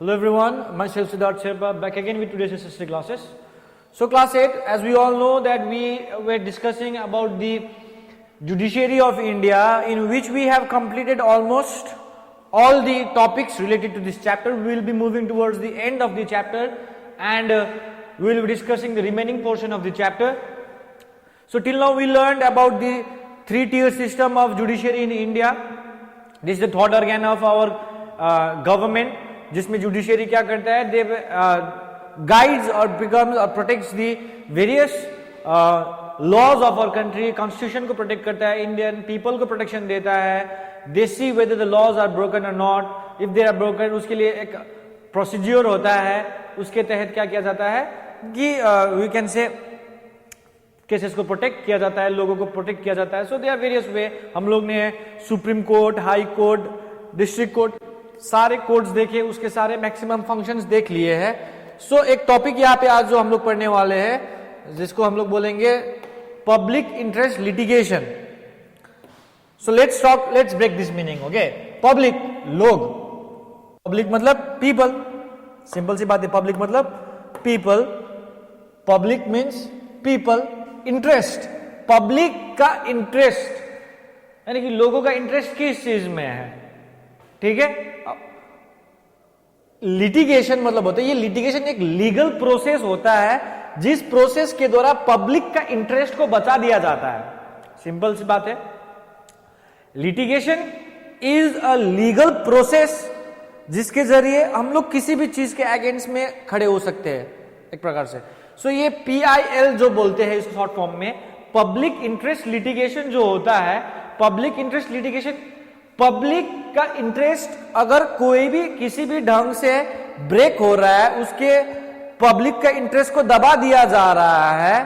Hello everyone, myself Siddharth Sherpa back again with today's SST classes. So class 8, as we all know that we were discussing about the judiciary of India, in which we have completed almost all the topics related to this chapter. We will be moving towards the end of the chapter and we will be discussing the remaining portion of the chapter. So till now we learned about the three-tier system of judiciary in India. This is the third organ of our government, जिसमें judiciary क्या करता है, they guides or becomes or protects the various laws of our country. Constitution को protect करता है, Indian people को protection देता है. They see whether the laws are broken or not. If they are broken, उसके लिए एक प्रोसीज्योर होता है, उसके तहत क्या किया जाता है कि वी कैन से केसेस को प्रोटेक्ट किया जाता है, लोगों को प्रोटेक्ट किया जाता है. सो दे आर वेरियस वे. हम लोग ने supreme court, high court, district court, सारे कोर्ट्स देखे, उसके सारे मैक्सिमम फंक्शंस देख लिए हैं. सो एक टॉपिक यहाँ पे आज जो हम लोग पढ़ने वाले हैं, जिसको हम लोग बोलेंगे public interest litigation. So let's break this meaning. Okay, public लोग, पब्लिक मतलब पीपल, सिंपल सी बात है. पब्लिक मतलब people, public means people. Interest, public का इंटरेस्ट यानी कि लोगों का इंटरेस्ट किस चीज में है, ठीक है. लिटिगेशन मतलब होता है, ये लिटिगेशन एक लीगल प्रोसेस होता है जिस प्रोसेस के द्वारा पब्लिक का इंटरेस्ट को बचा दिया जाता है. सिंपल सी बात है. Litigation is a legal process जिसके जरिए हम लोग किसी भी चीज के अगेंस्ट में खड़े हो सकते हैं एक प्रकार से. सो ये PIL जो बोलते हैं इस शॉर्ट फॉर्म में, पब्लिक इंटरेस्ट लिटिगेशन जो होता है. पब्लिक इंटरेस्ट लिटिगेशन, पब्लिक का इंटरेस्ट अगर कोई भी किसी भी ढंग से ब्रेक हो रहा है, उसके पब्लिक का इंटरेस्ट को दबा दिया जा रहा है,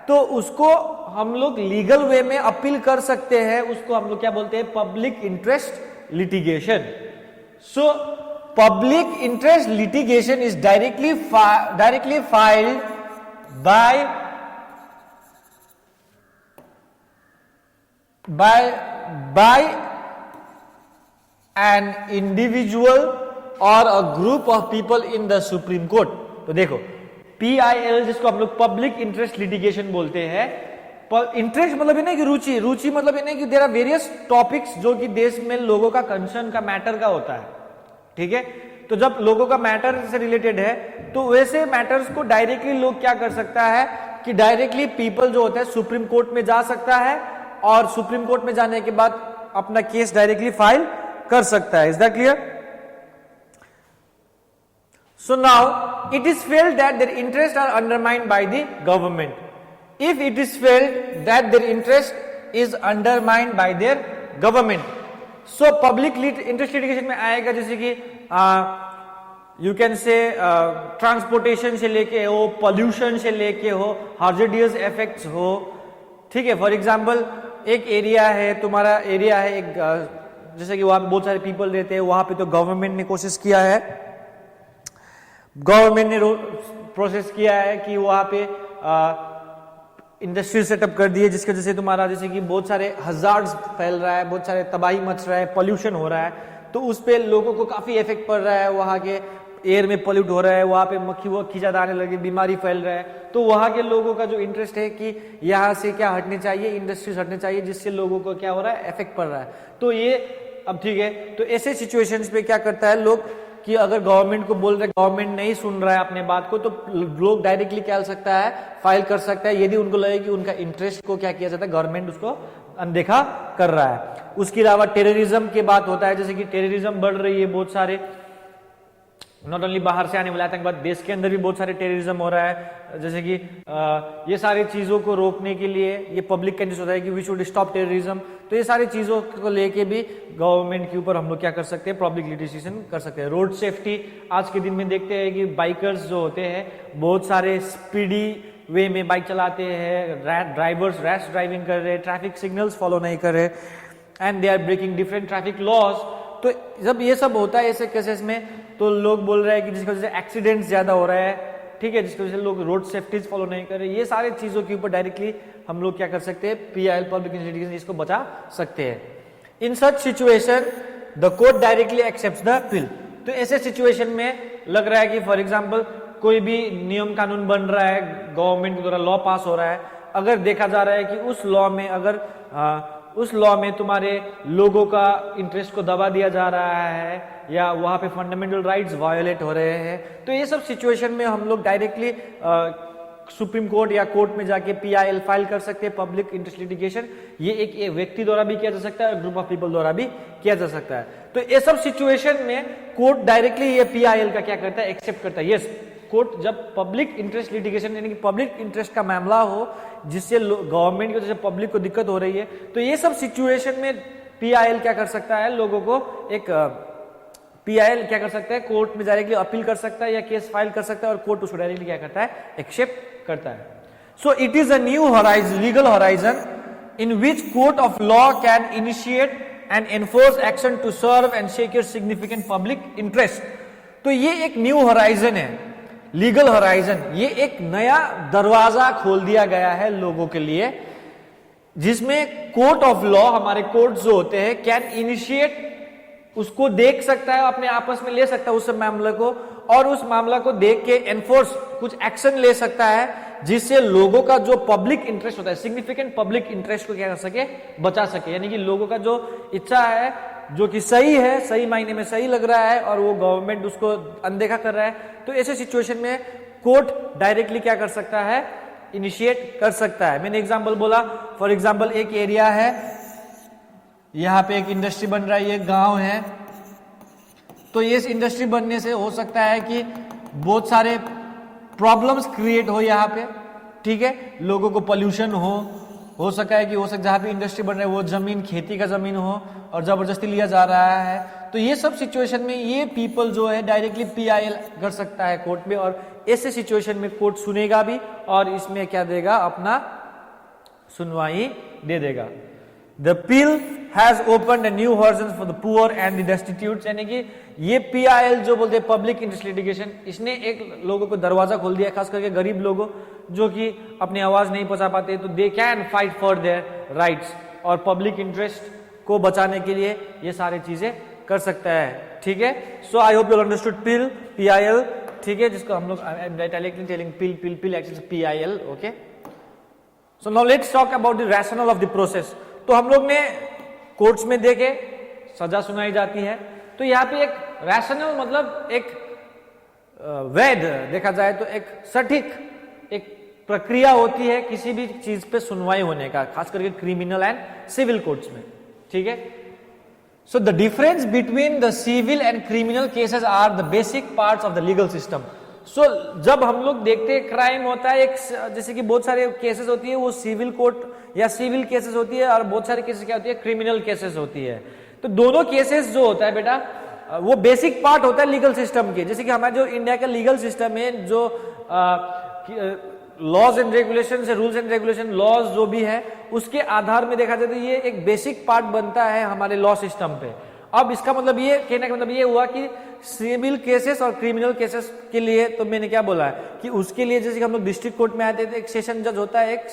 तो उसको हम लोग लीगल वे में अपील कर सकते हैं. उसको हम लोग क्या बोलते हैं, public interest litigation. So public interest litigation is directly filed by an individual or a group of people in the Supreme Court. तो देखो PIL जिसको हम लोग पब्लिक इंटरेस्ट लिटिगेशन बोलते हैं. इंटरेस्ट मतलब ये नहीं कि रुचि, रुचि मतलब ये नहीं कि देयर आर वेरियस टॉपिक्स जो कि देश में लोगों का कंसर्न का मैटर का होता है, ठीक है. तो जब लोगों का मैटर से रिलेटेड है तो वैसे मैटर्स को डायरेक्टली लोग क्या कर सकता है कि डायरेक्टली पीपल जो होता है सुप्रीम कोर्ट में जा सकता है और सुप्रीम कोर्ट में जाने के बाद अपना केस डायरेक्टली फाइल कर सकता है. Is that clear? So now it is felt that their interest are undermined by the government. If it is felt that their interest is undermined by their government, so public interest litigation में आएगा जैसे कि you can say transportation से लेके हो, pollution से लेके हो, हार्जेडियस इफेक्ट्स हो, ठीक है. फॉर एग्जांपल एक एरिया है, तुम्हारा एरिया है एक, जैसे कि वहां पे बहुत सारे पीपल रहते हैं, वहां पे तो गवर्नमेंट ने कोशिश किया है, गवर्नमेंट ने प्रोसेस किया है कि वहां पे इंडस्ट्री सेटअप कर दिए, जिसकी वजह से तुम्हारा जैसे कि बहुत सारे हजार्ड्स फैल रहा है, बहुत सारे तबाही मच रहा है, पोल्यूशन हो रहा है, तो उस पे लोगों को काफी इफेक्ट पड़ रहा है. वहां के एयर में पोल्यूट हो रहा है, वहां पे मक्खी ज्यादा आने लगी, बीमारी फैल रहा है. तो वहां के लोगों का जो इंटरेस्ट है कि यहाँ से क्या हटने चाहिए, इंडस्ट्रीज हटने चाहिए, जिससे लोगों को क्या हो रहा है, इफेक्ट पड़ रहा है. तो ये अब ठीक है. तो ऐसे सिचुएशंस पे क्या करता है लोग कि अगर गवर्नमेंट को बोल रहे, गवर्नमेंट नहीं सुन रहा है अपने बात को, तो लोग डायरेक्टली क्या कर सकता है, फाइल कर सकता है, यदि उनको लगे कि उनका इंटरेस्ट को क्या किया जाता है, गवर्नमेंट उसको अनदेखा कर रहा है. उसके अलावा टेररिज्म की बात होता है, जैसे कि टेररिज्म बढ़ रही है, बहुत सारे नॉट ओनली बाहर से आने वाले आतंकवाद, देश के अंदर भी बहुत सारे टेररिज्म हो रहा है. जैसे कि ये सारी चीजों को रोकने के लिए ये पब्लिक का इंटरेस्ट होता है कि वी शुड स्टॉप टेररिज्म. तो ये सारी चीजों को लेके भी गवर्नमेंट के ऊपर हम लोग क्या कर सकते हैं, पब्लिक लिटिगेशन कर सकते हैं. रोड सेफ्टी, आज के दिन में देखते हैं कि बाइकर्स जो होते हैं बहुत सारे स्पीडी वे में बाइक चलाते हैं, ड्राइवर्स रैश ड्राइविंग कर रहे हैं, ट्रैफिक सिग्नल्स फॉलो नहीं कर रहे, and they are breaking different traffic laws. तो जब ये सब होता है ऐसे केसेस में, तो लोग बोल रहे हैं कि जिसकी वजह से एक्सीडेंट्स ज्यादा हो रहा है, ठीक है, जिसकी वजह से लोग रोड सेफ्टीज फॉलो नहीं कर रहे. ये सारी चीजों के ऊपर डायरेक्टली हम लोग क्या कर सकते हैं, PIL पब्लिक इंटरेस्ट लिटिगेशन, इसको बचा सकते हैं. In such situation the court directly accepts the appeal. तो ऐसे सिचुएशन में लग रहा है कि फॉर एग्जांपल कोई भी नियम कानून बन रहा है, गवर्नमेंट के द्वारा लॉ पास हो रहा है, अगर देखा जा रहा है कि उस लॉ में तुम्हारे लोगों का इंटरेस्ट को दबा दिया जा रहा है या वहां पे फंडामेंटल राइट्स वायोलेट हो रहे हैं, तो ये सब सिचुएशन में हम लोग डायरेक्टली सुप्रीम कोर्ट या कोर्ट में जाके PIL फाइल कर सकते हैं, पब्लिक इंटरेस्ट लिटिगेशन। ये एक व्यक्ति द्वारा भी किया जा सकता है, ग्रुप ऑफ पीपल द्वारा भी किया जा सकता है। तो ये सब सिचुएशन में कोर्ट डायरेक्टली ये PIL का क्या करता है, एक्सेप्ट करता है। यस, कोर्ट जब पब्लिक इंटरेस्ट लिटिगेशन यानी कि पब्लिक इंटरेस्ट का मामला हो जिससे गवर्नमेंट की वजह से पब्लिक को दिक्कत हो रही है, तो ये सब सिचुएशन में PIL क्या कर सकता है, लोगों को एक PIL क्या कर सकता है, कोर्ट में डायरेक्टली अपील कर सकता है या केस फाइल कर सकता है और कोर्ट उसको डायरेक्टली क्या करता है, एक्सेप्ट करता है। So it is a new horizon, legal horizon in which court of law can initiate and enforce action to serve and secure significant public interest. तो ये एक न्यू होराइजन है, लीगल होराइजन। ये एक नया दरवाजा खोल दिया गया है लोगों के लिए, जिसमें कोर्ट ऑफ लॉ, हमारे कोर्ट जो होते हैं, कैन इनिशिएट, उसको देख सकता है, अपने आपस में ले सकता है उस मामले को, और उस मामला को देख के एनफोर्स, कुछ एक्शन ले सकता है जिससे लोगों का जो पब्लिक इंटरेस्ट होता है, सिग्निफिकेंट पब्लिक इंटरेस्ट को क्या कर सके, बचा सके। यानी कि लोगों का जो इच्छा है, जो कि सही है, सही मायने में सही लग रहा है और वो गवर्नमेंट उसको अनदेखा कर रहा है, तो ऐसे सिचुएशन में कोर्ट डायरेक्टली क्या कर सकता है, इनिशिएट कर सकता है। मैंने एग्जांपल बोला, फॉर एग्जांपल एक एरिया है, यहां पे एक इंडस्ट्री बन रहा है, ये गांव है, तो इस इंडस्ट्री बनने से हो सकता है कि बहुत सारे प्रॉब्लम्स क्रिएट हो यहाँ पे, ठीक है, लोगों को पोल्यूशन हो सकता है कि हो सकता है जहाँ पे इंडस्ट्री बन रहा है वो जमीन खेती का जमीन हो और जबरदस्ती लिया जा रहा है। तो ये सब सिचुएशन में ये पीपल जो है डायरेक्टली PIL कर सकता है कोर्ट में, और ऐसे सिचुएशन में कोर्ट सुनेगा भी और इसमें क्या देगा, अपना सुनवाई दे देगा। The bill has opened a new horizon for the poor and the destitute, यानी कि ये PIL जो बोलते हैं पब्लिक इंटरेस्ट लिटिगेशन, इसने एक लोगों को दरवाजा खोल दिया, खास करके गरीब लोगों जो कि अपनी आवाज नहीं पहुंचा पाते, तो they can fight for their rights, और पब्लिक इंटरेस्ट को बचाने के लिए ये सारी चीजें कर सकता है। ठीक है, so I hope you understood PIL, ठीक है, जिसको हम लोग telling PIL action PIL। Okay, so now let's talk about the rational of the process. तो हम लोग ने कोर्ट्स में देखे सजा सुनाई जाती है, तो यहाँ पे एक रैशनल मतलब एक वैध देखा जाए तो एक सटीक एक प्रक्रिया होती है किसी भी चीज पे सुनवाई होने का, खास करके क्रिमिनल एंड सिविल कोर्ट्स में। ठीक है, so the difference between the civil and criminal cases are the basic parts of the legal system. So जब हम लोग देखते हैं क्राइम होता है एक, जैसे कि बहुत सारे केसेस होती है वो सिविल कोर्ट या सिविल केसेस होती है, और बहुत सारे केसेस क्या होती है, क्रिमिनल केसेस होती है। तो दोनों केसेस जो होता है बेटा वो बेसिक पार्ट होता है लीगल सिस्टम के। जैसे कि हमारा जो इंडिया का लीगल सिस्टम है, जो लॉज एंड रेगुलेशन है, रूल्स एंड रेगुलेशन लॉज जो भी है, उसके आधार में देखा जाए तो ये एक बेसिक पार्ट बनता है हमारे लॉ सिस्टम पे। अब इसका मतलब ये कहने का मतलब ये हुआ कि सिविल केसेस और क्रिमिनल केसेस के लिए, तो मैंने क्या बोला है कि उसके लिए जैसे कि हम लोग डिस्ट्रिक्ट कोर्ट में आते थे, एक सेशन जज होता है, एक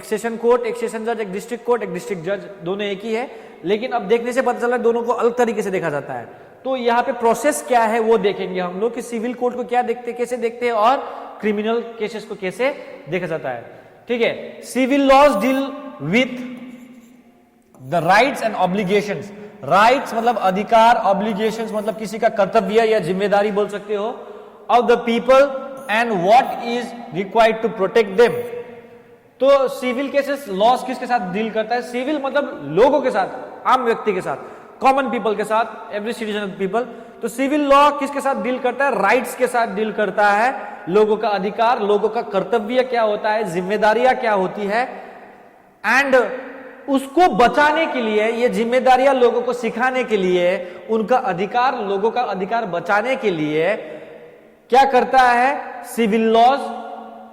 सेशन कोर्ट, एक सेशन जज, एक डिस्ट्रिक्ट कोर्ट, एक डिस्ट्रिक्ट जज, दोनों एक ही है, लेकिन अब देखने से पता चला दोनों को अलग तरीके से देखा जाता है। तो यहाँ पे प्रोसेस क्या है वो देखेंगे हम लोग कि सिविल कोर्ट को क्या देखते, कैसे देखते हैं, और क्रिमिनल केसेस को कैसे देखा जाता है। ठीक है, civil laws deal with the rights and obligations. Rights मतलब अधिकार, ऑब्लिगेशंस मतलब किसी का कर्तव्य या जिम्मेदारी बोल सकते हो, of the people and what is required to protect them. तो सिविल केसेस लॉज किसके साथ डील करता है, सिविल मतलब लोगों के साथ, आम व्यक्ति के साथ, कॉमन पीपल के साथ, एवरी सिटीजन पीपल। तो सिविल लॉ किसके साथ डील करता है, राइट्स के साथ डील करता है, लोगों का अधिकार, लोगों का कर्तव्य क्या होता है, जिम्मेदारियां क्या होती है, एंड उसको बचाने के लिए, ये जिम्मेदारियां लोगों को सिखाने के लिए, उनका अधिकार, लोगों का अधिकार बचाने के लिए क्या करता है सिविल लॉज,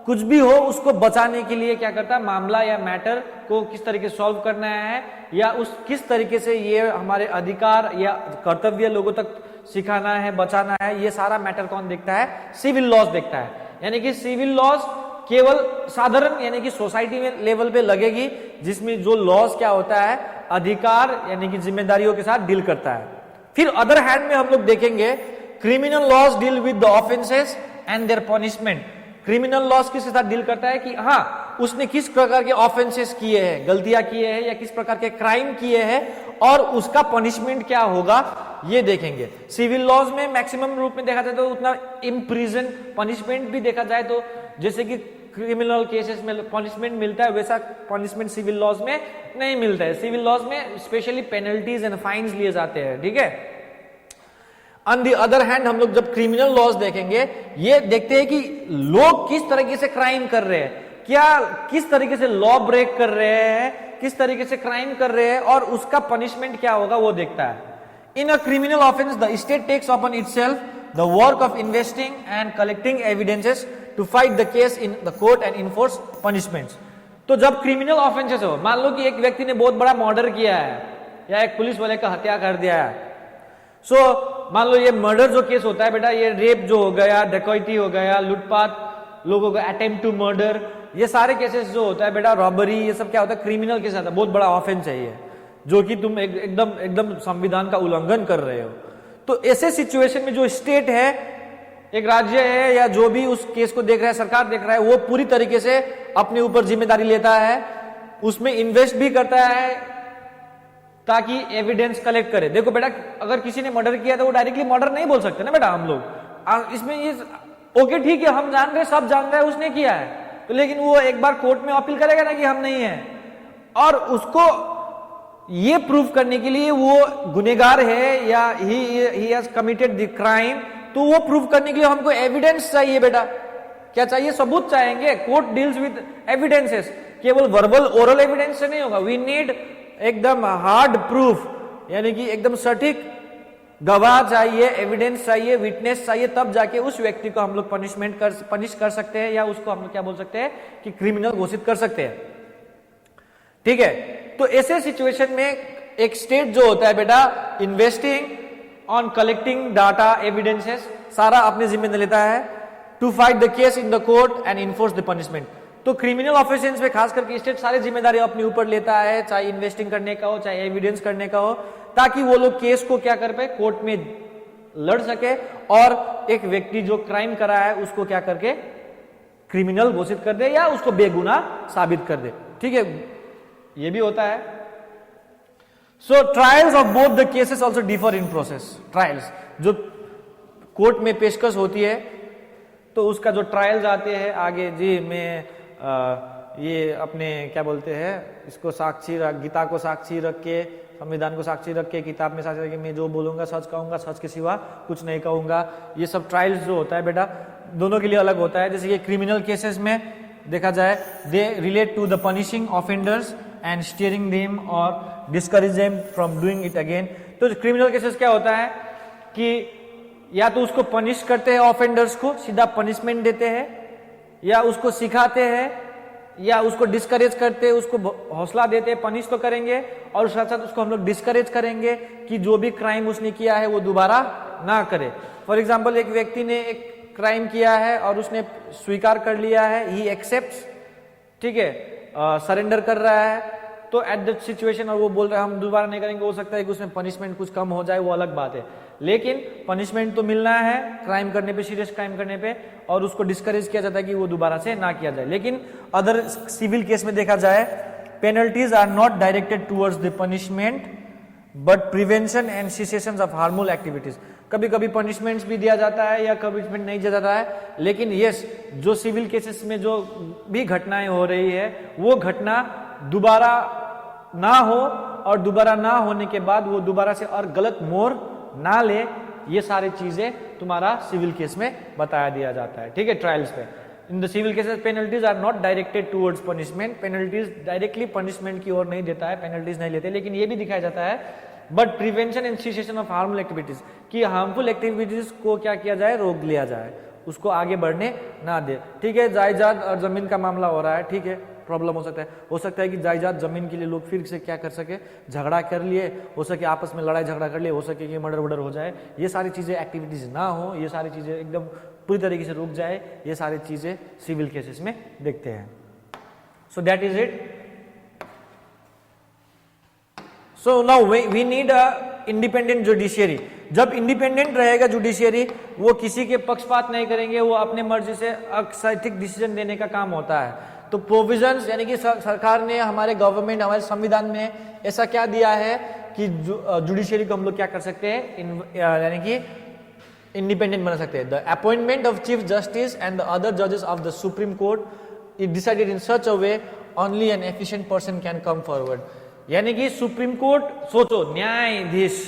कुछ भी हो उसको बचाने के लिए क्या करता है, मामला या मैटर को किस तरीके से सॉल्व करना है, या उस किस तरीके से ये हमारे अधिकार या कर्तव्य लोगों तक सिखाना है, बचाना है, ये सारा मैटर कौन देखता है, सिविल लॉज देखता है। यानी कि सिविल लॉज केवल साधारण यानी कि सोसाइटी में लेवल पे लगेगी, जिसमें जो लॉज क्या होता है, अधिकार यानी कि जिम्मेदारियों के साथ डील करता है। फिर अदर हैंड में हम लोग देखेंगे criminal laws deal with the offences and their punishment. Criminal laws किसके साथ डील करता है कि हाँ उसने किस प्रकार के ऑफेंसेस किए हैं, गलतियां किए हैं या किस प्रकार के क्राइम किए हैं और उसका पनिशमेंट क्या होगा ये देखेंगे। सिविल लॉज में मैक्सिमम रूप में देखा जाए तो उतना इम्प्रिजन पनिशमेंट भी देखा जाए तो जैसे कि क्रिमिनल केसेस में पनिशमेंट मिलता है वैसा पनिशमेंट सिविल लॉज में नहीं मिलता है। सिविल लॉज में स्पेशली पेनल्टीज एंड फाइन्स लिए जाते हैं, ठीक है। ऑन दी अदर हैंड हम लोग जब क्रिमिनल लॉज देखेंगे ये देखते हैं कि लोग किस तरीके से क्राइम कर रहे हैं, क्या किस तरीके से लॉ ब्रेक कर रहे हैं, किस तरीके से क्राइम कर रहे हैं और उसका पनिशमेंट क्या होगा वो देखता है। In a criminal offence the state takes upon itself the work of investing and collecting evidences to fight the case in the court and enforce punishments. तो जब क्रिमिनल ऑफेंसेस हो, मान लो कि एक व्यक्ति ने बहुत बड़ा मर्डर किया है या एक पुलिस वाले का हत्या कर दिया है, मान लो ये मर्डर जो केस होता है बेटा, ये रेप जो हो गया, डकैती हो गया, लूटपाट, लोगों का अटेम्प्ट टू मर्डर, ये सारे केसेस जो होता है बेटा, रॉबरी, ये सब क्या होता है क्रिमिनल केस आता है। बहुत बड़ा ऑफेंस है ये, जो कि तुम एकदम संविधान का उल्लंघन कर रहे हो। तो ऐसे सिचुएशन में जो स्टेट है, एक राज्य है या जो भी उस केस को देख रहा है, सरकार देख रहा है, वो पूरी तरीके से अपने ऊपर जिम्मेदारी लेता है, उसमें इन्वेस्ट भी करता है ताकि एविडेंस कलेक्ट करे। देखो बेटा अगर किसी ने मर्डर किया तो वो डायरेक्टली मर्डर नहीं बोल सकते ना बेटा हम लोग। इसमें ये ओके ठीक है, हम जान रहे, सब जान रहे हैं उसने किया है, तो लेकिन वो एक बार कोर्ट में अपील करेगा ना कि हम नहीं है, और उसको ये प्रूव करने के लिए वो गुनहगार है या he has committed the crime, तो वो प्रूव करने के लिए हमको एविडेंस चाहिए बेटा। क्या चाहिए? सबूत चाहेंगे। कोर्ट डील्स विद एविडेंसेस, केवल वर्बल ओरल एविडेंस से नहीं होगा। वी नीड एकदम हार्ड प्रूफ, यानी कि एकदम सटीक गवाह चाहिए, एविडेंस चाहिए, विटनेस चाहिए, तब जाके उस व्यक्ति को हम लोग पनिश कर सकते हैं या उसको हम लोग क्या बोल सकते हैं कि क्रिमिनल घोषित कर सकते हैं, ठीक है। तो ऐसे सिचुएशन में एक स्टेट जो होता है बेटा, investing on collecting data evidences सारा अपने जिम्मे लेता है to fight the case in the court and enforce the punishment. तो क्रिमिनल ऑफेंसेस में खास करके स्टेट सारी जिम्मेदारी अपने ऊपर लेता है, चाहे इन्वेस्टिंग करने का हो, चाहे एविडेंस करने का हो, ताकि वो लोग केस को क्या कर पाए, कोर्ट में लड़ सके और एक व्यक्ति जो क्राइम करा है उसको क्या करके क्रिमिनल घोषित कर दे या उसको बेगुनाह साबित कर दे, ठीक है। ये भी होता है। So trials of both the cases also differ in process. Trials जो कोर्ट में पेशकश होती है तो उसका जो ट्रायल्स आते हैं आगे, जी मैं ये अपने क्या बोलते हैं इसको साक्षी रख, गीता को साक्षी रख के, संविधान को साक्षी रख के, किताब में साक्षी रख के मैं जो बोलूंगा सच कहूंगा, सच के सिवा कुछ नहीं कहूंगा। ये सब ट्रायल्स जो होता है बेटा दोनों के लिए अलग होता है। जैसे कि क्रिमिनल केसेस में देखा जाए, they relate to the punishing offenders and steering them or discourage them from doing it again. तो क्रिमिनल केसेस क्या होता है कि या तो उसको पनिश करते हैं, ऑफेंडर्स को सीधा पनिशमेंट देते हैं, या उसको सिखाते हैं, या उसको डिस्करेज करते हैं, उसको हौसला देते हैं, पनिश तो करेंगे और साथ साथ उसको हम लोग डिस्करेज करेंगे कि जो भी क्राइम उसने किया है वो दोबारा ना करे। फॉर एग्जाम्पल एक व्यक्ति ने एक क्राइम किया है और उसने स्वीकार कर लिया है, ही एक्सेप्ट्स, ठीक है, सरेंडर कर रहा है, तो एट द सिचुएशन और वो बोल रहा है हम दोबारा नहीं करेंगे, हो सकता है कि उसमें पनिशमेंट कुछ कम हो जाए, वो अलग बात है, लेकिन पनिशमेंट तो मिलना है क्राइम करने पे, सीरियस क्राइम करने पे, और उसको डिस्करेज किया जाता है कि वो दोबारा से ना किया जाए। लेकिन अदर सिविल केस में देखा जाए, penalties are not directed towards the punishment but prevention and cessation of harmful activities. कभी कभी पनिशमेंट्स भी दिया जाता है या पनिशमेंट नहीं दिया जाता है, लेकिन यस जो सिविल केसेस में जो भी घटनाएं हो रही है वो घटना दोबारा ना हो और दोबारा ना होने के बाद वो दोबारा से और गलत मोड़ ना ले, ये सारी चीजें तुम्हारा सिविल केस में बताया दिया जाता है, ठीक है, ट्रायल्स पे। In the civil cases penalties are not directed towards punishment, penalties directly punishment की ओर नहीं देता है, पेनल्टीज नहीं लेते, लेकिन ये भी दिखाया जाता है but prevention and cessation of harmful activities, कि हार्मफुल एक्टिविटीज को क्या किया जाए, रोक लिया जाए, उसको आगे बढ़ने ना दे, ठीक है। जायदाद और जमीन का मामला हो रहा है, ठीक है, प्रॉब्लम हो सकता है कि जायदाद जमीन के लिए लोग फिर से क्या कर सके, झगड़ा कर लिए, हो सके आपस में लड़ाई झगड़ा कर लिए, हो सके कि मर्डर वर्डर हो जाए, ये सारी चीजें एक्टिविटीज ना हो, ये सारी चीजें एकदम पूरी तरीके से रुक जाए, ये सारी चीजें सिविल केसेस में देखते हैं। So that is it. So now we need a independent judiciary, जब इंडिपेंडेंट रहेगा जुडिशियरी, वो किसी के पक्षपात नहीं करेंगे, वो अपने मर्जी से सटीक डिसीजन देने का काम होता है। तो प्रोविजंस यानी कि सरकार ने, हमारे गवर्नमेंट, हमारे संविधान में ऐसा क्या दिया है कि जुडिशियरी को हम लोग क्या कर सकते हैं, यानी कि इंडिपेंडेंट बना सकते हैं। The appointment of chief justice and the other जजेस of the supreme court is decided in such a way only an efficient person can come forward. यानी कि सुप्रीम कोर्ट, सोचो, न्यायाधीश,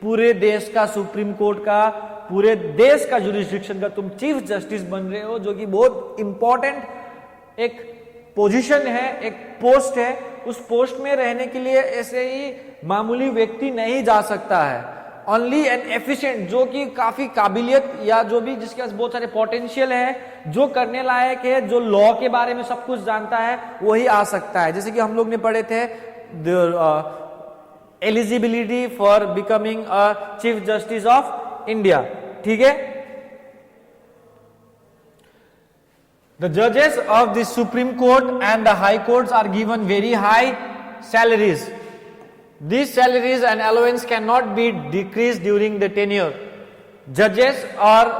पूरे देश का सुप्रीम कोर्ट का, पूरे देश का जुरिस्डिक्शन का तुम चीफ जस्टिस बन रहे हो, जो कि बहुत इंपॉर्टेंट एक पोजीशन है, एक पोस्ट है। उस पोस्ट में रहने के लिए ऐसे ही मामूली व्यक्ति नहीं जा सकता है। ओनली एन एफिशिएंट, जो कि काफी काबिलियत या जो भी जिसके पास बहुत सारे पोटेंशियल है, जो करने लायक है, जो लॉ के बारे में सब कुछ जानता है, वही आ सकता है। जैसे कि हम लोग ने पढ़े थे eligibility for becoming a chief justice of India, ठीक है। द जजेस of the supreme court and the high courts are given very high salaries. These salaries and allowance cannot be decreased during the tenure. Judges और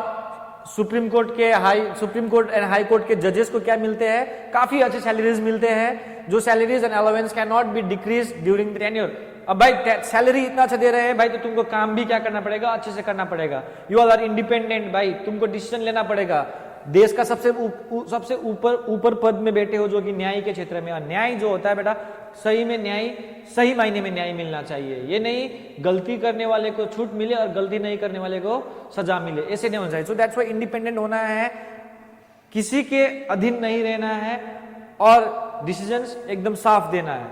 supreme court and high court के जजेस को क्या मिलते हैं, काफी अच्छे सैलरीज मिलते हैं, जो salaries and allowance can not be decrease during the tenure. अब भाई सैलरी इतना अच्छा दे रहे हैं भाई, तो तुमको काम भी क्या करना पड़ेगा, अच्छे से करना पड़ेगा। यू आर इंडिपेंडेंट भाई, तुमको डिसीजन लेना पड़ेगा। देश का सबसे ऊपर पद में बैठे हो, जो कि न्याय के क्षेत्र में। न्याय जो होता है बेटा, सही में न्याय, सही मायने में न्याय मिलना चाहिए। ये नहीं गलती करने वाले को छूट मिले और गलती नहीं करने वाले को सजा मिले, ऐसे नहीं होना चाहिए। सो दैट्स व्हाई इंडिपेंडेंट होना है, किसी के अधीन नहीं रहना है और डिसीजंस एकदम साफ देना है।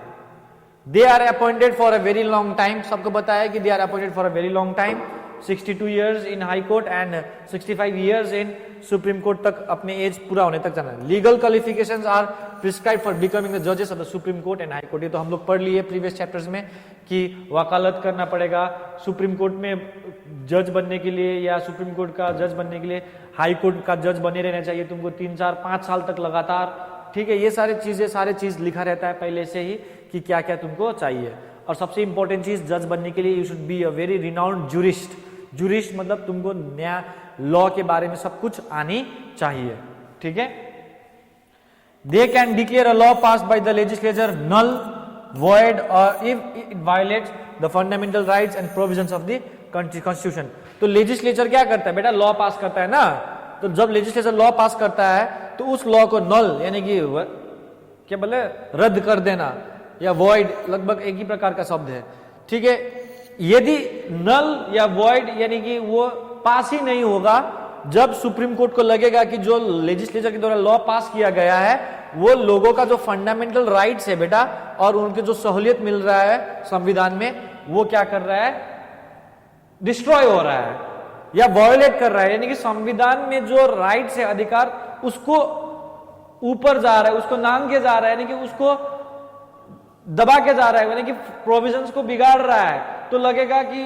They are appointed for a very long time, सबको पता है कि they are appointed for a very long time. 62 years in high court and 65 years in supreme court तक अपने एज पूरा होने तक जाना। Legal qualifications are prescribe for becoming the जजेस of the supreme court and high court. ये तो हम लोग पढ़ लिए प्रीवियस चैप्टर्स में कि वकालत करना पड़ेगा सुप्रीम कोर्ट में जज बनने के लिए, या सुप्रीम कोर्ट का जज बनने के लिए हाई कोर्ट का जज बने रहना चाहिए तुमको 3, 4, 5 साल तक लगातार, ठीक है। ये सारे चीज लिखा रहता है पहले से ही कि क्या क्या तुमको चाहिए। और सबसे इंपॉर्टेंट चीज, जज बनने के लिए you should be a very renowned jurist. Jurist मतलब तुमको न्याय, लॉ के बारे में सब कुछ आनी चाहिए, ठीक है। They can declare a law pass by the legislature null, void or if it violates the fundamental rights and provisions of the constitution. तो लेजिस्लेचर क्या करता है बेटा, लॉ पास करता है ना। तो जब लेजिस्लेचर लॉ पास करता है तो उस लॉ को नल यानी कि क्या बोले, रद्द कर देना, या वॉइड लगभग एक ही प्रकार का शब्द है, ठीक है। यदि नल या वॉइड यानी कि वो पास ही नहीं होगा जब सुप्रीम कोर्ट को लगेगा कि जो लेजिस्लेचर के द्वारा लॉ पास किया गया है वो लोगों का जो फंडामेंटल राइट्स है बेटा, और उनके जो सहूलियत मिल रहा है संविधान में, वो क्या कर रहा है, डिस्ट्रॉय हो रहा है या वायोलेट कर रहा है। यानी कि संविधान में जो राइट्स है, अधिकार, उसको ऊपर जा रहा है, उसको नांग के जा रहा है, यानी कि उसको दबा के जा रहा है, यानी कि प्रोविजंस को बिगाड़ रहा है। तो लगेगा कि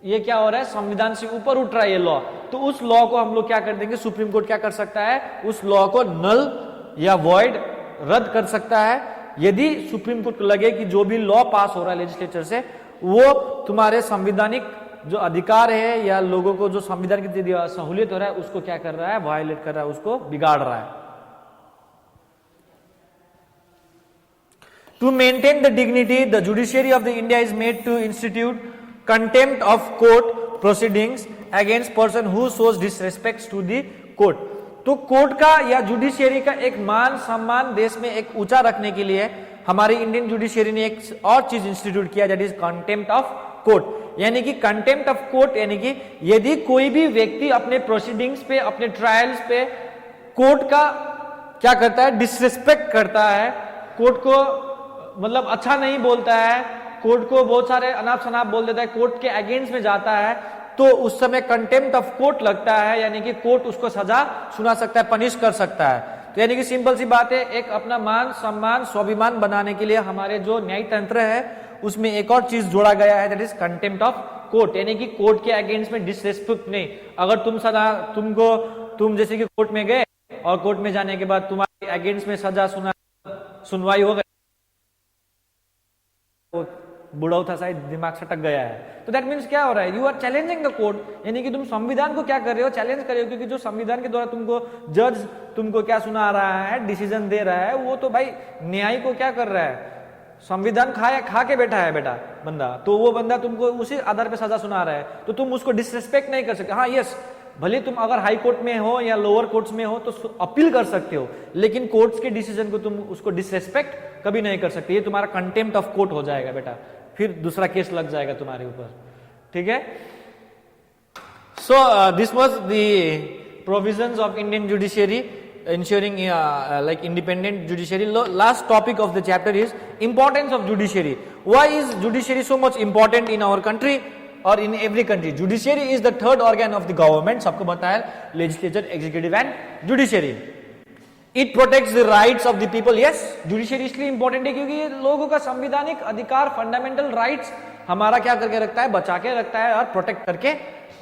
ये क्या हो रहा है, संविधान से ऊपर उठ रहा है ये लॉ। तो उस लॉ को हम लोग क्या कर देंगे, सुप्रीम कोर्ट क्या कर सकता है, उस लॉ को नल या वॉइड, रद्द कर सकता है। यदि सुप्रीम कोर्ट को लगे कि जो भी लॉ पास हो रहा है लेजिस्लेचर से, वो तुम्हारे संवैधानिक जो अधिकार है या लोगों को जो संविधान की सहूलियत हो रहा है उसको क्या कर रहा है, वायलेट कर रहा है, उसको बिगाड़ रहा है। To maintain the dignity, the judiciary of the India is made to institute contempt of court proceedings against person who shows disrespect to the court. तो कोर्ट का या जुडिशियरी का एक मान सम्मान देश में एक ऊंचा रखने के लिए हमारी इंडियन जुडिशियरी ने एक और चीज इंस्टीट्यूट किया, that is contempt of court. यानी कि कंटेम्प्ट ऑफ कोर्ट यानी कि यदि कोई भी व्यक्ति अपने प्रोसीडिंग्स पे, अपने ट्रायल्स पे कोर्ट का क्या करता है, डिसरिस्पेक्ट करता है, कोर्ट को मतलब अच्छा नहीं बोलता है, कोर्ट को बहुत सारे अनाप शनाप बोल देता है, कोर्ट के अगेंस्ट में जाता है, तो उस समय कंटेम्प्ट ऑफ कोर्ट लगता है। यानी कि कोर्ट उसको सजा सुना सकता है, पनिश कर सकता है। तो यानी कि सिंपल सी बात है, एक अपना मान सम्मान स्वाभिमान बनाने के लिए हमारे जो न्याय तंत्र है उसमें एक और चीज जोड़ा गया है, that is contempt of court. यानी कि कोर्ट के अगेंस्ट में डिसरिस्पेक्ट नहीं। अगर तुम जैसे कि कोर्ट में गए और कोर्ट में जाने के बाद तुम्हारे अगेंस्ट में सजा सुनवाई हो गई, बुढ़ाऊ था शायद, दिमाग सटक गया है। तो दैट मीन्स क्या हो रहा है, you are challenging the court, यानी कि तुम संविधान को क्या कर रहे हो, चैलेंज कर रहे हो, क्योंकि जो संविधान के द्वारा तुमको जज तुमको क्या सुना रहा है, डिसीजन दे रहा है, वो तो भाई न्याय को क्या कर रहा है, संविधान खा के बैठा है बेटा बंदा, तो वो बंदा तुमको उसी आधार पे सजा सुना रहा है, तो तुम उसको डिसरेस्पेक्ट नहीं कर सकते। हाँ यस, भले तुम अगर हाई कोर्ट में हो या लोअर कोर्ट्स में हो तो अपील कर सकते हो, लेकिन कोर्ट्स के डिसीजन को तुम उसको डिसरेस्पेक्ट कभी नहीं कर सकते, ये तुम्हारा कंटेम्प्ट ऑफ कोर्ट हो जाएगा बेटा, फिर दूसरा केस लग जाएगा तुम्हारे ऊपर, ठीक है। So this was the provisions of Indian judiciary ensuring like independent judiciary. Last topic of the chapter is importance of judiciary. Why is judiciary so much important in our country or in every country? Judiciary is the third organ of the government, सबको बताया, legislature, executive and judiciary. It protects the rights of the people. Yes, judiciary इसलिए important है क्योंकि ये लोगों का संवैधानिक अधिकार, फंडामेंटल राइट्स हमारा क्या करके रखता है, बचा के रखता है और प्रोटेक्ट करके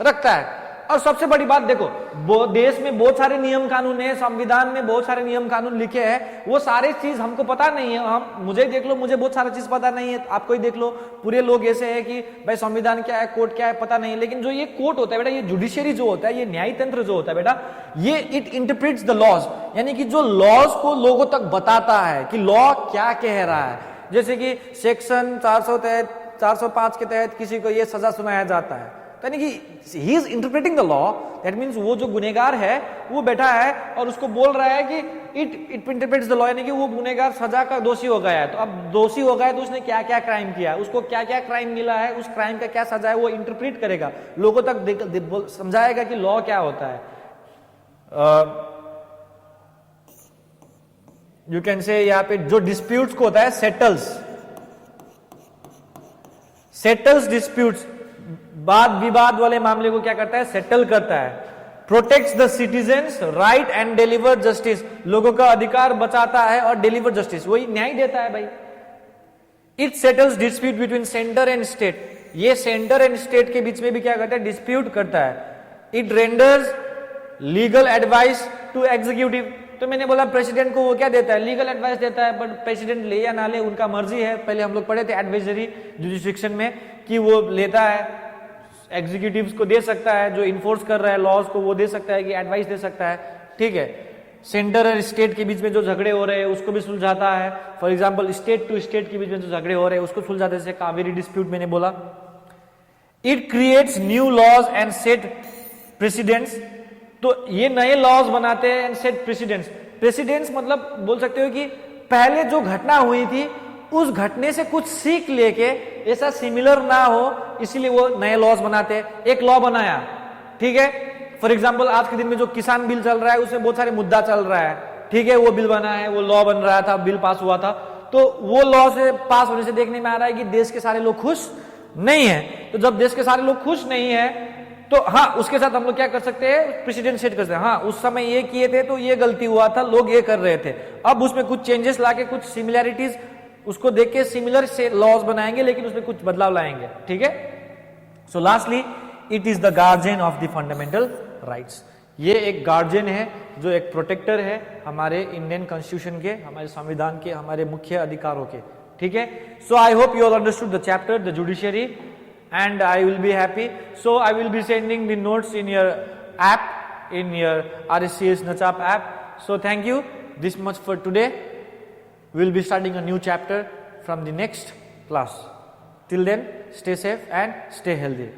रखता है। और सबसे बड़ी बात देखो, देश में बहुत सारे नियम कानून है, संविधान में बहुत सारे नियम कानून लिखे हैं, वो सारे चीज हमको पता नहीं है। हम मुझे देख लो, मुझे बहुत सारा चीज पता नहीं है, आपको ही देख लो, पूरे लोग ऐसे है कि भाई संविधान क्या है, कोर्ट क्या है, पता नहीं। लेकिन जो ये कोर्ट होता है बेटा, ये जुडिशियरी जो होता है, ये न्याय तंत्र जो होता है बेटा, ये इट इंटरप्रेट्स द लॉज, यानी कि जो लॉज को लोगों तक बताता है कि लॉ क्या कह रहा है। जैसे कि सेक्शन 405 के तहत किसी को ये सजा सुनाया जाता है, यानी कि he is interpreting the law, that means वो जो गुनेगार है वो बैठा है और उसको बोल रहा है कि इट इंटरप्रेट्स द लॉ, यानी कि वो गुनेगार सजा का दोषी हो गया है। तो अब दोषी हो गया है तो उसने क्या क्या क्राइम किया, उसको क्या क्या क्राइम मिला है, उस क्राइम का क्या सजा है, वो इंटरप्रेट करेगा, लोगों तक समझाएगा कि लॉ क्या होता है। यू कैन से यहाँ पे जो डिस्प्यूट्स को होता है सेटल्स डिस्प्यूट्स, वाद विवाद वाले मामले को क्या करता है, सेटल करता है। Protects the citizens right and deliver justice, लोगों का अधिकार बचाता है और डिलीवर जस्टिस, वही न्याय देता है भाई। It settles dispute between centre and state, ये सेंटर एंड स्टेट के बीच में भी क्या करता है, डिस्प्यूट करता है। It renders legal advice to executive, तो मैंने बोला प्रेसिडेंट को वो क्या देता है, लीगल एडवाइस देता है, बट प्रेसिडेंट ले या ना ले उनका मर्जी है। पहले हम लोग पढ़े थे एडवाइजरी जुडिशिक्शन में कि वो लेता है, एग्जीक्यूटिव्स को दे सकता है, जो इन्फोर्स कर रहा है लॉज को वो दे सकता है कि एडवाइस दे सकता है, ठीक है। सेंटर और स्टेट के बीच में जो झगड़े हो रहे हैं उसको भी सुलझाता है। For example state to state के बीच में जो झगड़े हो रहे हैं उसको सुलझाते, जैसे कावेरी डिस्प्यूट मैंने बोला। It creates new laws and set precedents, तो ये नए लॉज बनाते हैं एंड सेट प्रेसिडेंट्स। प्रेसिडेंट्स मतलब बोल सकते हो कि पहले जो घटना हुई थी उस घटने से कुछ सीख लेके ऐसा सिमिलर ना हो, इसीलिए वो नए लॉज बनाते हैं। एक लॉ बनाया, ठीक है, फॉर एग्जांपल आज के दिन में जो किसान बिल चल रहा है उसमें बहुत सारे मुद्दा चल रहा है, ठीक है, वो बिल बना है, वो लॉ बन रहा था, बिल पास हुआ था, तो वो लॉ से पास होने से देखने में आ रहा है कि देश के सारे लोग खुश नहीं है। तो जब देश के सारे लोग खुश नहीं है तो हाँ, उसके साथ हम लोग क्या कर सकते हैं, प्रेसिडेंट सेट कर सकते हैं। हाँ, उस समय ये किए थे तो ये गलती हुआ था, लोग ये कर रहे थे, अब उसमें कुछ चेंजेस लाके कुछ सिमिलैरिटीज उसको देख के सिमिलर से लॉज बनाएंगे, लेकिन उसमें कुछ बदलाव लाएंगे, ठीक है। सो lastly, it is the guardian of the fundamental rights, ये एक गार्जियन है, जो एक प्रोटेक्टर है हमारे इंडियन कॉन्स्टिट्यूशन के, हमारे संविधान के, हमारे मुख्य अधिकारों के, ठीक है। So I hope you all understood the chapter the judiciary and I will be happy. So I will be sending the notes in your app, in your RSCS Nachap app. So thank you. This much for today. We will be starting a new chapter from the next class. Till then, stay safe and stay healthy.